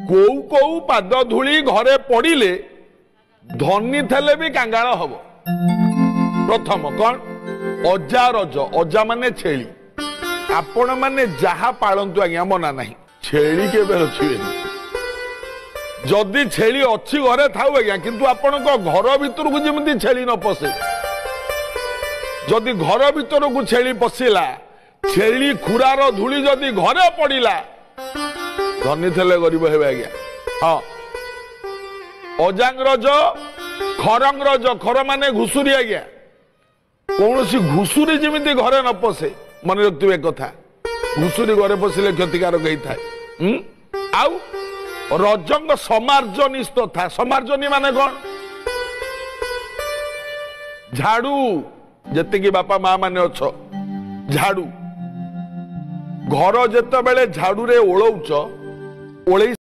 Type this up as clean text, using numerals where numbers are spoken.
କୋଉ କୋଉ ପାଦ ଧୂଳି ଘରେ ପଡ଼ିଲେ ଧନୀ ଥିଲେ ବି କାଙ୍ଗାଳ ହବ। प्रथम कौन अजा रज अजा माने छेली आपण माने जहा पालतु आज्ञा मना नहीं छेली के रखिए जदि छेली अच्छी घरे थाऊ आज्ञा किंतु आपण घर भीतर को जमी छेली न पशे जदि घर भीतर को छेली पशिला छेली खुरार धूली जदि घरे पड़िला धनी थे गरीब हे आज्ञा। हाँ अजांग रज खरंग रज खर माने घुसुरी आज्ञा कौन सी घुसुरी जमी घरे न पशे मन रखिए कथा घुसुरी घरे पशिले क्षतिकारक होता है। आउ रजंग समार्जनिस्थ था समार्जनी माने कौन झाड़ू जेतिकी बापा माँ माने अछ झाड़ू घर जेते बेले झाड़ू रे ओलौच ओलै